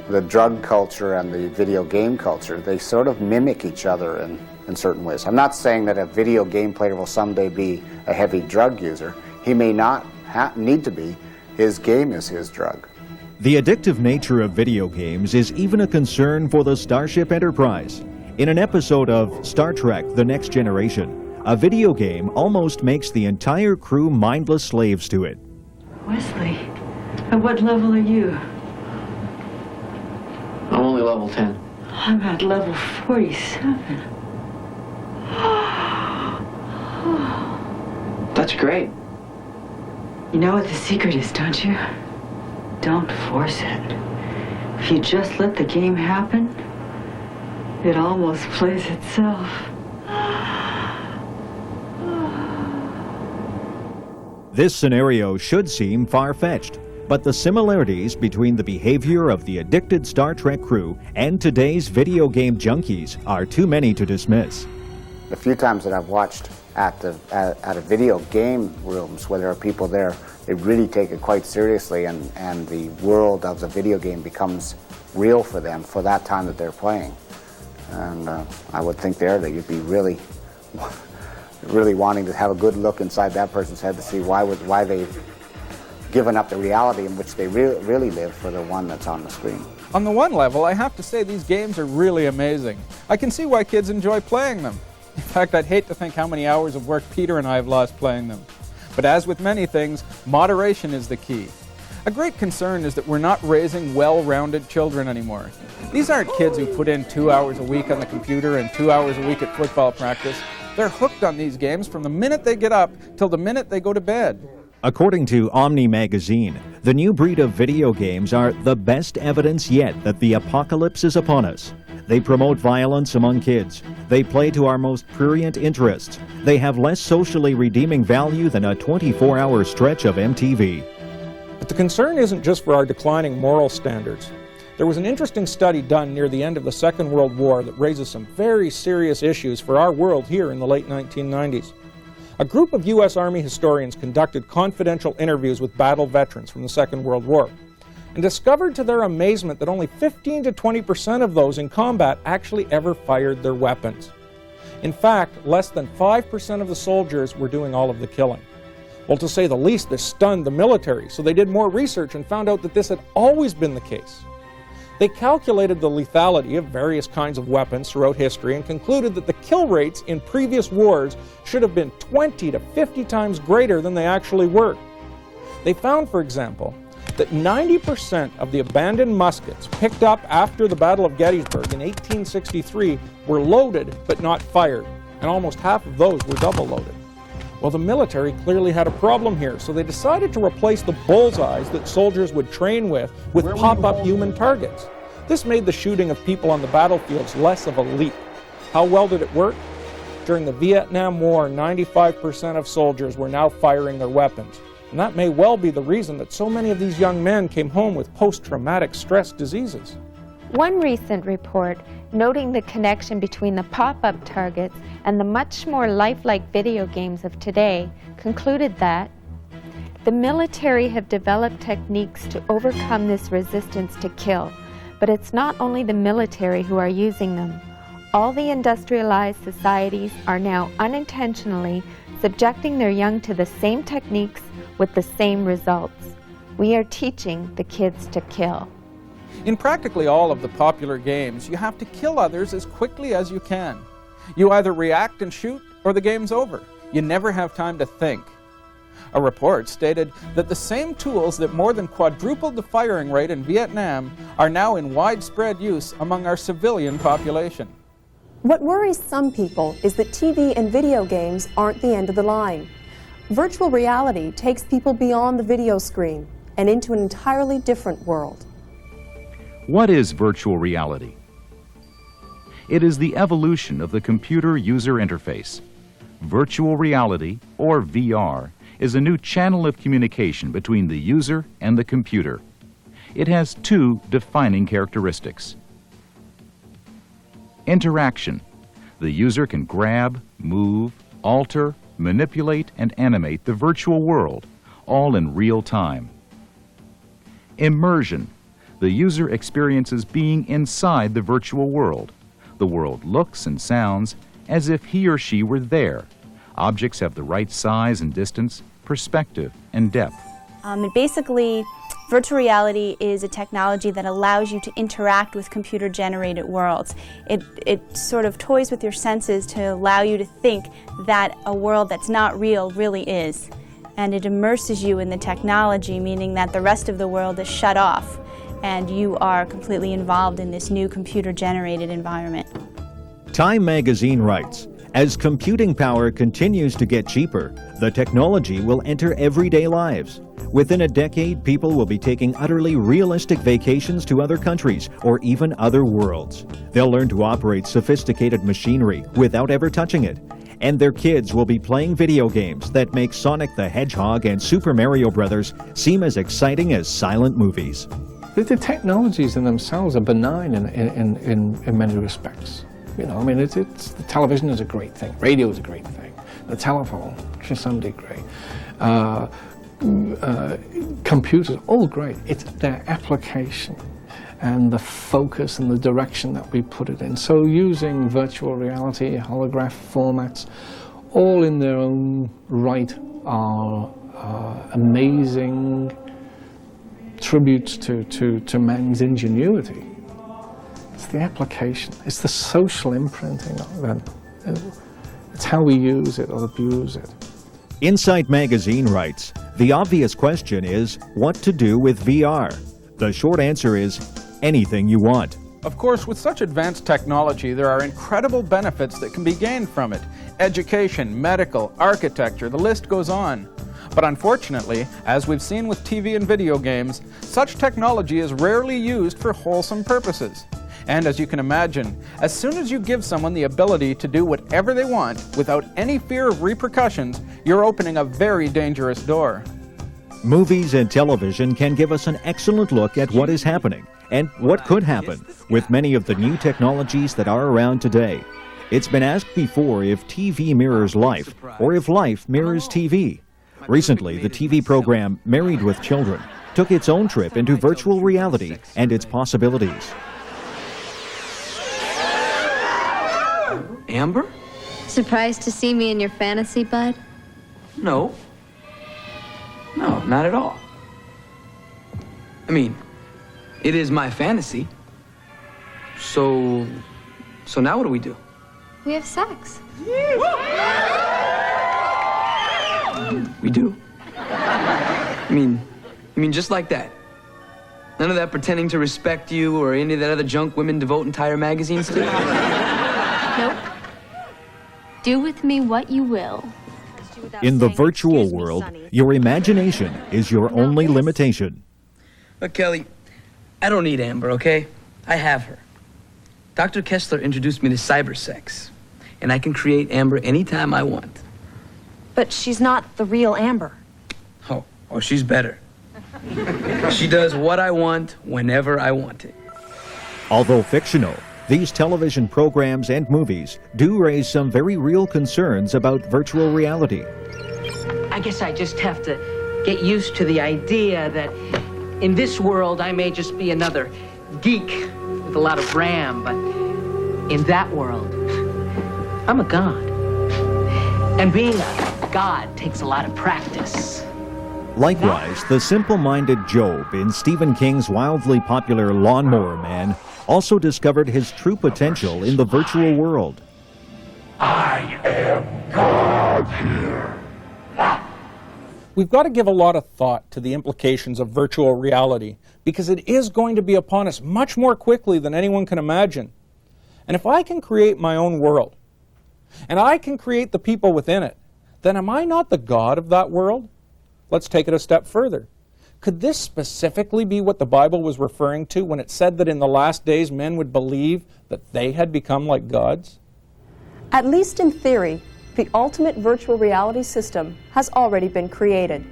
the drug culture and the video game culture. They sort of mimic each other in certain ways. I'm not saying that a video game player will someday be a heavy drug user. He may not need to be. His game is his drug. The addictive nature of video games is even a concern for the Starship Enterprise. In an episode of Star Trek: The Next Generation, a video game almost makes the entire crew mindless slaves to it. Wesley, at what level are you? I'm only level 10. I'm at level 47. That's great. You know what the secret is, don't you? Don't force it. If you just let the game happen, it almost plays itself. This scenario should seem far-fetched, but the similarities between the behavior of the addicted Star Trek crew and today's video game junkies are too many to dismiss. The few times that I've watched at a video game rooms where there are people there, they really take it quite seriously, and the world of the video game becomes real for them for that time that they're playing. And I would think there that you'd be really wanting to have a good look inside that person's head to see why they've given up the reality in which they really live for the one that's on the screen. On the one level, I have to say these games are really amazing. I can see why kids enjoy playing them. In fact, I'd hate to think how many hours of work Peter and I have lost playing them. But as with many things, moderation is the key. A great concern is that we're not raising well-rounded children anymore. These aren't kids who put in 2 hours a week on the computer and 2 hours a week at football practice. They're hooked on these games from the minute they get up till the minute they go to bed. According to Omni magazine, the new breed of video games are the best evidence yet that the apocalypse is upon us. They promote violence among kids. They play to our most prurient interests. They have less socially redeeming value than a 24-hour stretch of MTV. But the concern isn't just for our declining moral standards. There was an interesting study done near the end of the Second World War that raises some very serious issues for our world here in the late 1990s. A group of U.S. Army historians conducted confidential interviews with battle veterans from the Second World War and discovered to their amazement that only 15 to 20% of those in combat actually ever fired their weapons. In fact, less than 5% of the soldiers were doing all of the killing. Well, to say the least, this stunned the military, so they did more research and found out that this had always been the case. They calculated the lethality of various kinds of weapons throughout history and concluded that the kill rates in previous wars should have been 20 to 50 times greater than they actually were. They found, for example, that 90% of the abandoned muskets picked up after the Battle of Gettysburg in 1863 were loaded but not fired, and almost half of those were double loaded. Well, the military clearly had a problem here, so they decided to replace the bullseyes that soldiers would train with pop-up human targets. This made the shooting of people on the battlefields less of a leap. How well did it work? During the Vietnam War, 95% of soldiers were now firing their weapons. And that may well be the reason that so many of these young men came home with post-traumatic stress diseases. One recent report, noting the connection between the pop-up targets and the much more lifelike video games of today, concluded that the military have developed techniques to overcome this resistance to kill, but it's not only the military who are using them. All the industrialized societies are now unintentionally subjecting their young to the same techniques with the same results. We are teaching the kids to kill. In practically all of the popular games, you have to kill others as quickly as you can. You either react and shoot, or the game's over. You never have time to think. A report stated that the same tools that more than quadrupled the firing rate in Vietnam are now in widespread use among our civilian population. What worries some people is that TV and video games aren't the end of the line. Virtual reality takes people beyond the video screen and into an entirely different world. What is virtual reality? It is the evolution of the computer user interface. Virtual reality, or VR, is a new channel of communication between the user and the computer. It has two defining characteristics. Interaction. The user can grab, move, alter, manipulate, and animate the virtual world, all in real time. Immersion. The user experiences being inside the virtual world. The world looks and sounds as if he or she were there. Objects have the right size and distance, perspective, and depth. Basically, virtual reality is a technology that allows you to interact with computer-generated worlds. It sort of toys with your senses to allow you to think that a world that's not real really is. And it immerses you in the technology, meaning that the rest of the world is shut off and you are completely involved in this new computer-generated environment. Time magazine writes, as computing power continues to get cheaper, the technology will enter everyday lives. Within a decade, people will be taking utterly realistic vacations to other countries or even other worlds. They'll learn to operate sophisticated machinery without ever touching it. And their kids will be playing video games that make Sonic the Hedgehog and Super Mario Brothers seem as exciting as silent movies. The technologies in themselves are benign in many respects. You know, I mean, the television is a great thing, radio is a great thing, the telephone to some degree, computers, all great. It's their application and the focus and the direction that we put it in. So using virtual reality, holograph formats, all in their own right are amazing tributes to man's ingenuity. It's the application, it's the social imprinting of it. It's how we use it or abuse it. Insight Magazine writes, the obvious question is what to do with VR. The short answer is anything you want. Of course, with such advanced technology, there are incredible benefits that can be gained from it. Education, medical, architecture, the list goes on. But unfortunately, as we've seen with TV and video games, such technology is rarely used for wholesome purposes. And as you can imagine, as soon as you give someone the ability to do whatever they want without any fear of repercussions, you're opening a very dangerous door. Movies and television can give us an excellent look at what is happening and what could happen with many of the new technologies that are around today. It's been asked before if TV mirrors life or if life mirrors TV. Recently, the TV program Married with Children took its own trip into virtual reality and its possibilities. Amber? Surprised to see me in your fantasy, bud? No. No, not at all. I mean, it is my fantasy. So now what do we do? We have sex. We do. I mean just like that. None of that pretending to respect you or any of that other junk women devote entire magazines to? Nope. Do with me what you will. In the virtual world, your imagination is your only limitation. Look, Kelly, I don't need Amber, okay? I have her. Dr. Kessler introduced me to cybersex, and I can create Amber anytime I want. But she's not the real Amber. Oh, she's better. She does what I want whenever I want it. Although fictional, these television programs and movies do raise some very real concerns about virtual reality. I guess I just have to get used to the idea that in this world I may just be another geek with a lot of RAM, but in that world, I'm a god. And being a god takes a lot of practice. Likewise, the simple-minded Job in Stephen King's wildly popular Lawnmower Man also discovered his true potential in the virtual world. I am God here. We've got to give a lot of thought to the implications of virtual reality because it is going to be upon us much more quickly than anyone can imagine. And if I can create my own world, and I can create the people within it, then am I not the God of that world? Let's take it a step further. Could this specifically be what the Bible was referring to when it said that in the last days men would believe that they had become like gods? At least in theory, the ultimate virtual reality system has already been created.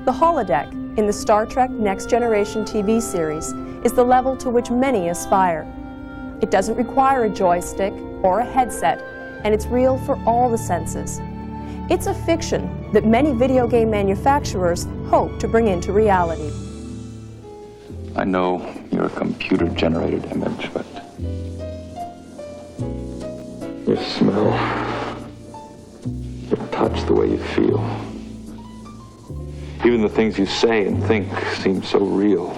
The holodeck in the Star Trek Next Generation TV series is the level to which many aspire. It doesn't require a joystick or a headset, and it's real for all the senses. It's a fiction that many video game manufacturers hope to bring into reality. I know you're a computer-generated image, but your smell, your touch, the way you feel, even the things you say and think seem so real.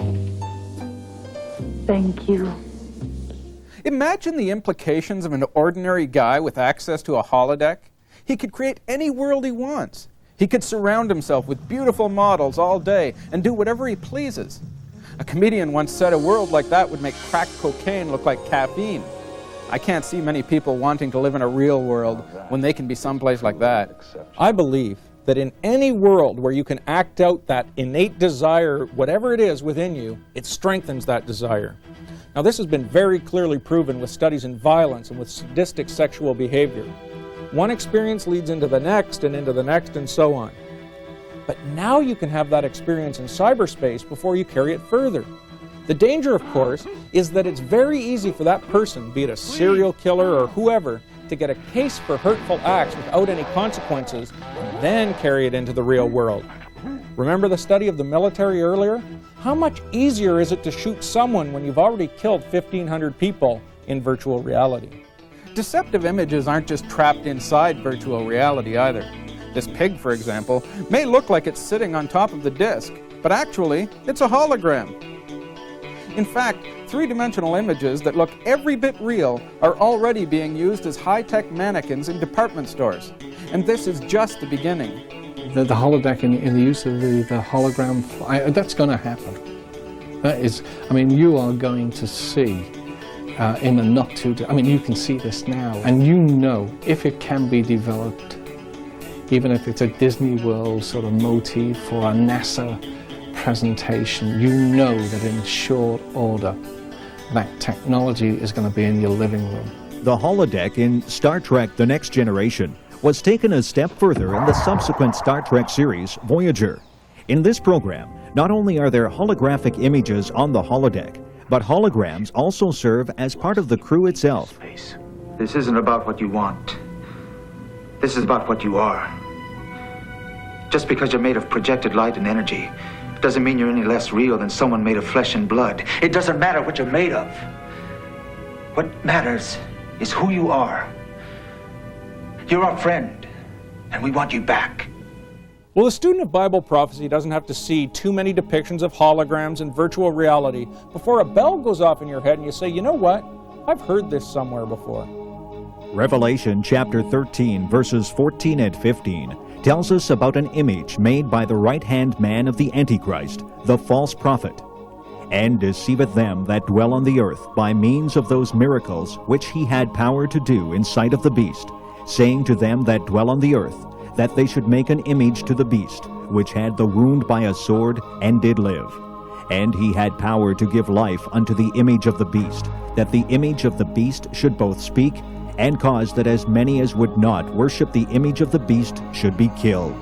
Thank you. Imagine the implications of an ordinary guy with access to a holodeck. He could create any world he wants. He could surround himself with beautiful models all day and do whatever he pleases. A comedian once said a world like that would make crack cocaine look like caffeine. I can't see many people wanting to live in a real world when they can be someplace like that. I believe that in any world where you can act out that innate desire, whatever it is within you, it strengthens that desire. Now, this has been very clearly proven with studies in violence and with sadistic sexual behavior. One experience leads into the next and so on. But now you can have that experience in cyberspace before you carry it further. The danger, of course, is that it's very easy for that person, be it a serial killer or whoever, to get a case for hurtful acts without any consequences and then carry it into the real world. Remember the study of the military earlier? How much easier is it to shoot someone when you've already killed 1,500 people in virtual reality? Deceptive images aren't just trapped inside virtual reality either. This pig, for example, may look like it's sitting on top of the disc, but actually, it's a hologram. In fact, three-dimensional images that look every bit real are already being used as high-tech mannequins in department stores. And this is just the beginning. The holodeck in the use of the hologram, that's going to happen. That is, I mean, you are going to see in a not too, you can see this now, and you know if it can be developed, even if it's a Disney World sort of motif or a NASA presentation, you know that in short order that technology is going to be in your living room. The holodeck in Star Trek The Next Generation was taken a step further in the subsequent Star Trek series, Voyager. In this program, not only are there holographic images on the holodeck, but holograms also serve as part of the crew itself. This isn't about what you want. This is about what you are. Just because you're made of projected light and energy doesn't mean you're any less real than someone made of flesh and blood. It doesn't matter what you're made of. What matters is who you are. You're our friend, and we want you back. Well, the student of Bible prophecy doesn't have to see too many depictions of holograms and virtual reality before a bell goes off in your head and you say, you know what? I've heard this somewhere before. Revelation chapter 13, verses 14 and 15 tells us about an image made by the right-hand man of the Antichrist, the false prophet, and deceiveth them that dwell on the earth by means of those miracles which he had power to do in sight of the beast, saying to them that dwell on the earth, that they should make an image to the beast, which had the wound by a sword, and did live. And he had power to give life unto the image of the beast, that the image of the beast should both speak, and cause that as many as would not worship the image of the beast should be killed.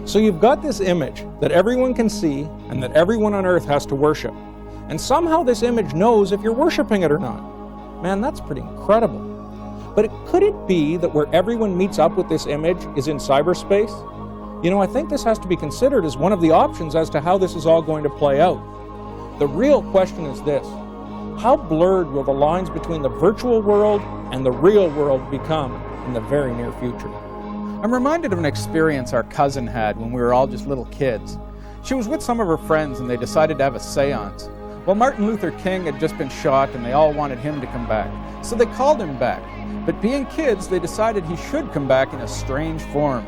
So you've got this image that everyone can see and that everyone on earth has to worship. And somehow this image knows if you're worshiping it or not. Man, that's pretty incredible. But could it be that where everyone meets up with this image is in cyberspace? You know, I think this has to be considered as one of the options as to how this is all going to play out. The real question is this: how blurred will the lines between the virtual world and the real world become in the very near future? I'm reminded of an experience our cousin had when we were all just little kids. She was with some of her friends and they decided to have a seance. Well, Martin Luther King had just been shot and they all wanted him to come back. So they called him back. But being kids, they decided he should come back in a strange form.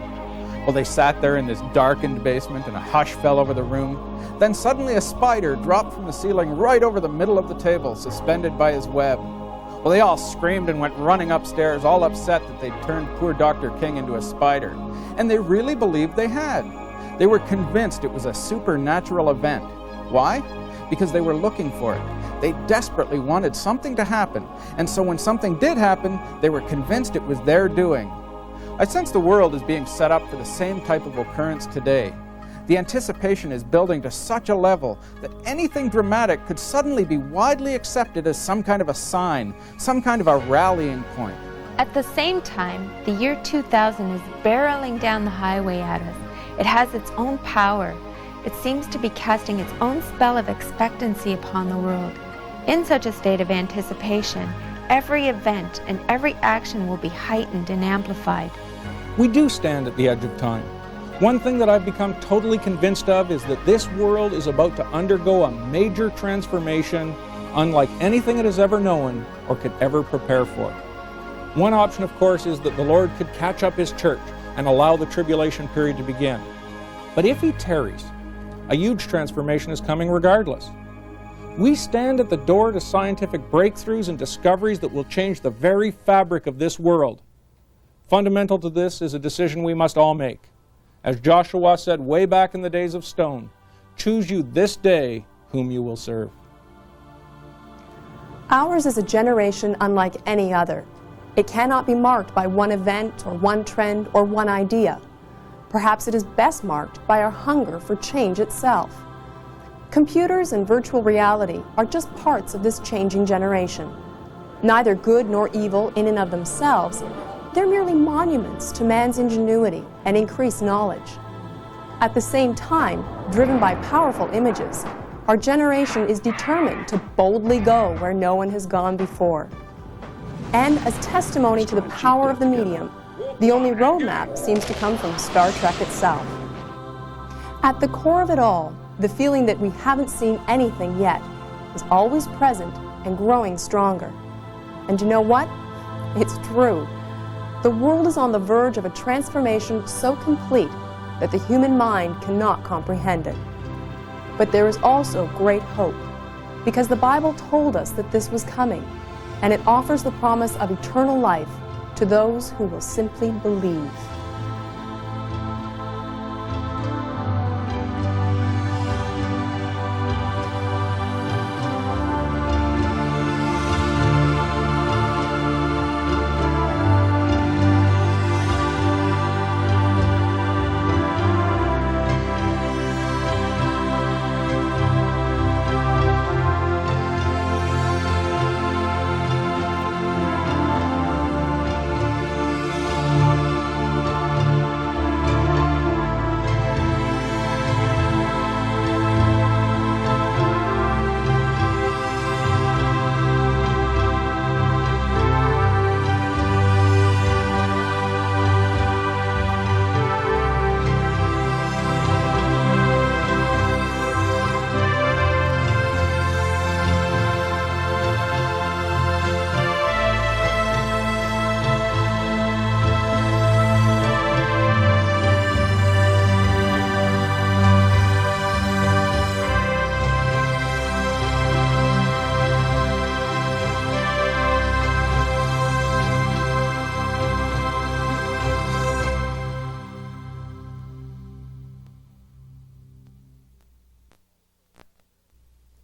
Well, they sat there in this darkened basement and a hush fell over the room. Then suddenly a spider dropped from the ceiling right over the middle of the table, suspended by his web. Well, they all screamed and went running upstairs, all upset that they'd turned poor Dr. King into a spider. And they really believed they had. They were convinced it was a supernatural event. Why? Because they were looking for it. They desperately wanted something to happen, and so when something did happen, they were convinced it was their doing. I sense the world is being set up for the same type of occurrence today. The anticipation is building to such a level that anything dramatic could suddenly be widely accepted as some kind of a sign, some kind of a rallying point. At the same time, the year 2000 is barreling down the highway at us. It has its own power. It seems to be casting its own spell of expectancy upon the world. In such a state of anticipation, every event and every action will be heightened and amplified. We do stand at the edge of time. One thing that I've become totally convinced of is that this world is about to undergo a major transformation unlike anything it has ever known or could ever prepare for. One option, of course, is that the Lord could catch up His church and allow the tribulation period to begin. But if He tarries, a huge transformation is coming regardless. We stand at the door to scientific breakthroughs and discoveries that will change the very fabric of this world. Fundamental to this is a decision we must all make. As Joshua said way back in the days of stone, choose you this day whom you will serve. Ours is a generation unlike any other. It cannot be marked by one event or one trend or one idea. Perhaps it is best marked by our hunger for change itself. Computers and virtual reality are just parts of this changing generation. Neither good nor evil in and of themselves, they're merely monuments to man's ingenuity and increased knowledge. At the same time, driven by powerful images, our generation is determined to boldly go where no one has gone before. And as testimony to the power of the medium, the only roadmap seems to come from Star Trek itself. At the core of it all, the feeling that we haven't seen anything yet is always present and growing stronger. And you know what? It's true. The world is on the verge of a transformation so complete that the human mind cannot comprehend it. But there is also great hope, because the Bible told us that this was coming, and it offers the promise of eternal life to those who will simply believe.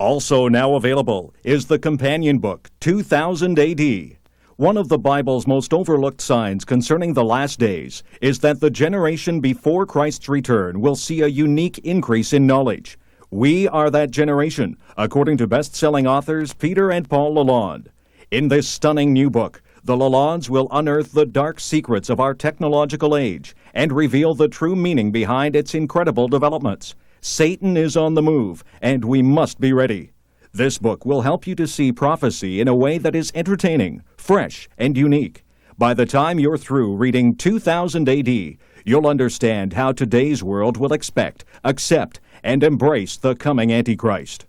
Also now available is the companion book, 2000 AD. One of the Bible's most overlooked signs concerning the last days is that the generation before Christ's return will see a unique increase in knowledge. We are that generation, according to best-selling authors Peter and Paul Lalonde. In this stunning new book, the Lalondes will unearth the dark secrets of our technological age and reveal the true meaning behind its incredible developments. Satan is on the move, and we must be ready. This book will help you to see prophecy in a way that is entertaining, fresh, and unique. By the time you're through reading 2000 AD, you'll understand how today's world will expect, accept, and embrace the coming Antichrist.